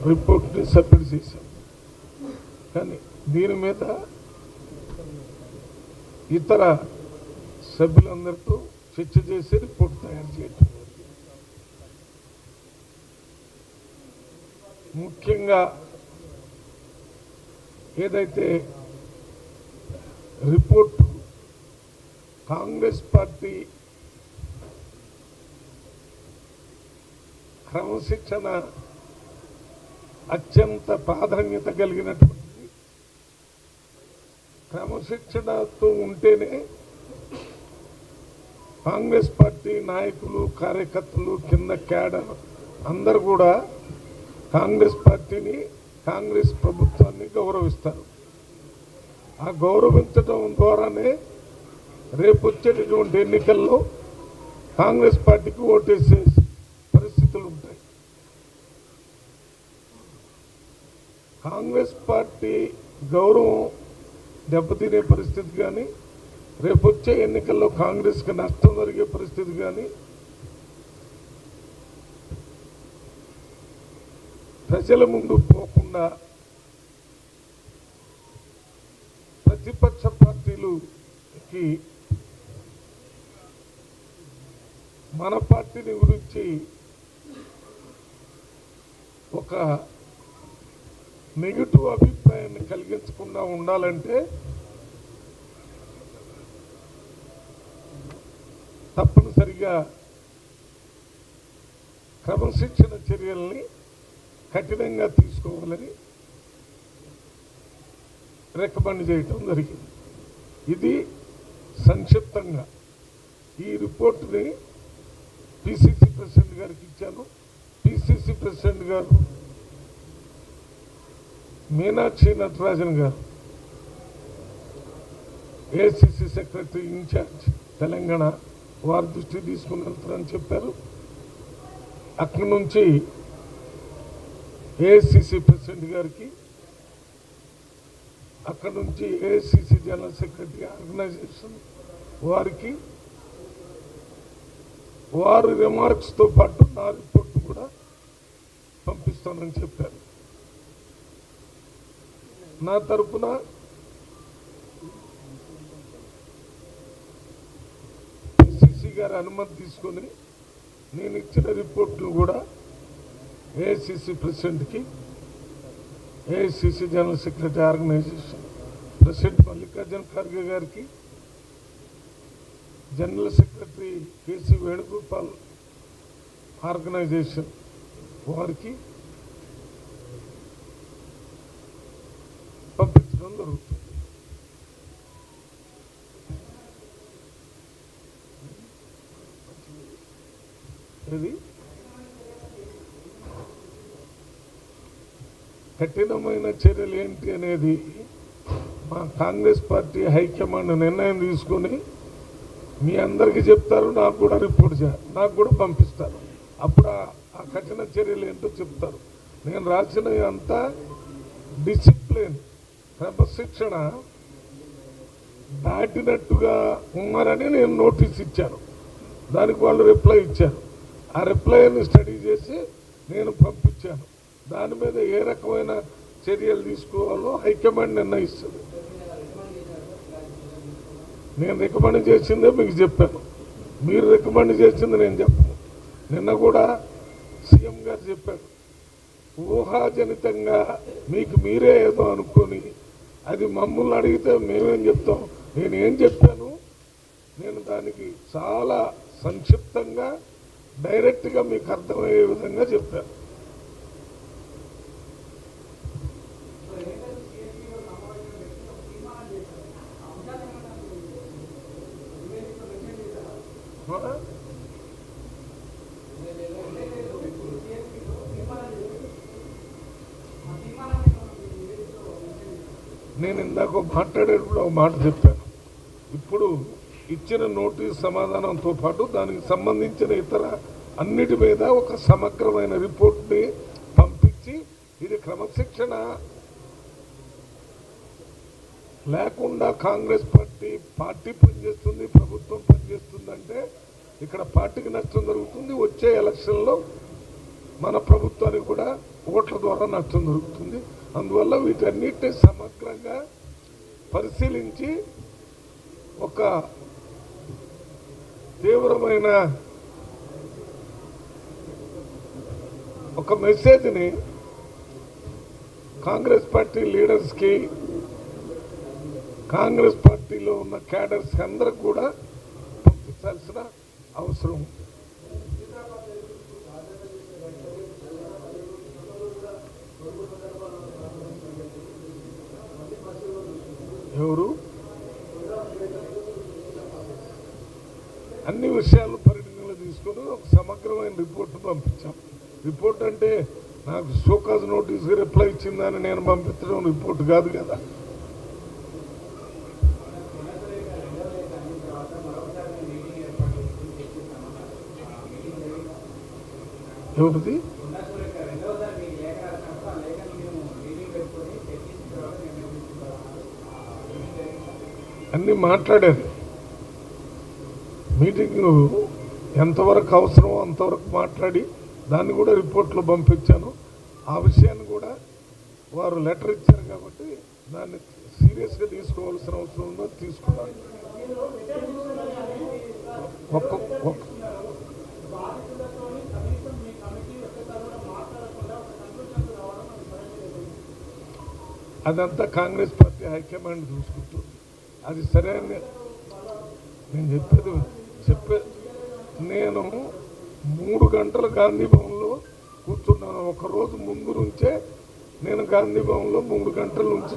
రిపోర్ట్ని సబ్మిట్ చేశాం. కానీ దీని మీద ఇతర సభ్యులందరితో చర్చ చేసి రిపోర్ట్ తయారు చేయటం. ముఖ్యంగా ఏదైతే రిపోర్టు కాంగ్రెస్ పార్టీ క్రమశిక్షణ అత్యంత ప్రాధాన్యత కలిగినటువంటి క్రమశిక్షణతో ఉంటేనే కాంగ్రెస్ పార్టీ నాయకులు కార్యకర్తలు కింద క్యాడర్ అందరూ కూడా కాంగ్రెస్ పార్టీని కాంగ్రెస్ ప్రభుత్వాన్ని గౌరవిస్తారు. ఆ గౌరవించడం ద్వారానే రేపు వచ్చేటటువంటి ఎన్నికల్లో కాంగ్రెస్ పార్టీకి ఓటేసే పరిస్థితులు ఉంటాయి. కాంగ్రెస్ పార్టీ గౌరవం దెబ్బతినే పరిస్థితి కానీ రేపు వచ్చే ఎన్నికల్లో కాంగ్రెస్కి నష్టం జరిగే పరిస్థితి కానీ ప్రజల ముందు పోకుండా ప్రతిపక్ష పార్టీలుకి మన పార్టీని గురించి ఒక నెగిటివ్ అభిప్రాయాన్ని కలిగించకుండా ఉండాలంటే తప్పనిసరిగా క్రమశిక్షణ చర్యల్ని కఠినంగా తీసుకోవాలని రికమెండ్ చేయటం జరిగింది. ఇది సంక్షిప్తంగా ఈ రిపోర్టుని పిసిసి ప్రెసిడెంట్ గారికి ఇచ్చాను. పిసిసి ప్రెసిడెంట్ గారు మీనాక్షి నటరాజన్ గారు ఏఐసిసి సెక్రటరీ ఇన్ఛార్జ్ తెలంగాణ వారి దృష్టి తీసుకుని వెళ్తారని చెప్పారు. అక్కడి నుంచి ఏఐసిసి ప్రెసిడెంట్ గారికి, అక్కడి నుంచి ఏఐసిసి జనరల్ సెక్రటరీ ఆర్గనైజేషన్ వారికి వారి రిమార్క్స్తో పాటు నా రిపోర్ట్ కూడా పంపిస్తానని చెప్పారు. నా తరపున పిసిసి గారి అనుమతి తీసుకొని నేను ఇచ్చిన రిపోర్టులు కూడా ఏఐసిసి ప్రెసిడెంట్కి, AICC general secretary organisation president Mallikarjuna Kharge గారికి, general secretary KC Venugopal organisation వారికి పంపించడం జరుగుతుంది. ఇది కఠినమైన చర్యలు ఏంటి అనేది మా కాంగ్రెస్ పార్టీ హైకమాండ్ నిర్ణయం తీసుకొని మీ అందరికీ చెప్తారు. నాకు కూడా రిపోర్ట్ నాకు కూడా పంపిస్తారు. అప్పుడు ఆ కఠిన చర్యలు ఏంటో చెప్తారు. నేను రాసిన అంతా డిసిప్లిన్ క్రమశిక్షణ దాటినట్టుగా ఉన్నారని నేను నోటీస్ ఇచ్చాను. దానికి వాళ్ళు రిప్లై ఇచ్చారు. ఆ రిప్లైని స్టడీ చేసి నేను పంపించాను. దాని మీద ఏ రకమైన చర్యలు తీసుకోవాలో హైకమాండ్ నిర్ణయిస్తుంది. నేను రికమెండ్ చేసిందే మీకు చెప్పాను. మీరు రికమెండ్ చేసింది నేను చెప్పను. నిన్న కూడా సీఎం గారు చెప్పారు, ఊహాజనితంగా మీకు మీరే ఏదో అనుకొని అది మమ్మల్ని అడిగితే మేమేం చెప్తాం. నేనేం చెప్పాను, నేను దానికి చాలా సంక్షిప్తంగా డైరెక్ట్గా మీకు అర్థమయ్యే విధంగా చెప్పాను. నేను ఇందాక మాట్లాడేటప్పుడు ఒక మాట చెప్పాను. ఇప్పుడు ఇచ్చిన నోటీస్ సమాధానంతో పాటు దానికి సంబంధించిన ఇతర అన్నిటి మీద ఒక సమగ్రమైన రిపోర్ట్ని పంపించి ఇది క్రమశిక్షణ లేకుండా కాంగ్రెస్ పార్టీ పనిచేస్తుంది, ప్రభుత్వం పనిచేస్తుందంటే ఇక్కడ పార్టీకి నష్టం జరుగుతుంది. వచ్చే ఎలక్షన్లో మన ప్రభుత్వానికి కూడా ఓట్ల ద్వారా నష్టం జరుగుతుంది. అందువల్ల వీటన్నిటిని సమగ్రంగా పరిశీలించి ఒక తీవ్రమైన ఒక మెసేజ్ని కాంగ్రెస్ పార్టీ లీడర్స్కి, కాంగ్రెస్ పార్టీలో ఉన్న క్యాడర్స్ అందరికి కూడా పంపించాల్సిన అవసరం ఉంది. ఎవరు అన్ని విషయాలు పరిగణనలో తీసుకొని ఒక సమగ్రమైన రిపోర్ట్ పంపించాం. రిపోర్ట్ అంటే నాకు షోకాజ్ నోటీస్కి రిప్లై ఇచ్చిందని నేను పంపించడం రిపోర్ట్ కాదు కదా. ఎవరిది అన్నీ మాట్లాడారు. మీటింగ్ ఎంతవరకు అవసరమో అంతవరకు మాట్లాడి దాన్ని కూడా రిపోర్ట్లో పంపించాను. ఆ విషయాన్ని కూడా వారు లెటర్ ఇచ్చారు కాబట్టి దాన్ని సీరియస్గా తీసుకోవాల్సిన అవసరం ఉందో తీసుకున్నాను. అదంతా కాంగ్రెస్ పార్టీ హైకమాండ్ చూసుకుంటుంది. అది సరే అని నేను చెప్పేది నేను 3 గంటలు గాంధీ భవన్లో కూర్చున్నాను. ఒక రోజు ముందు నుంచే నేను గాంధీ భవన్లో 3 గంటల నుంచి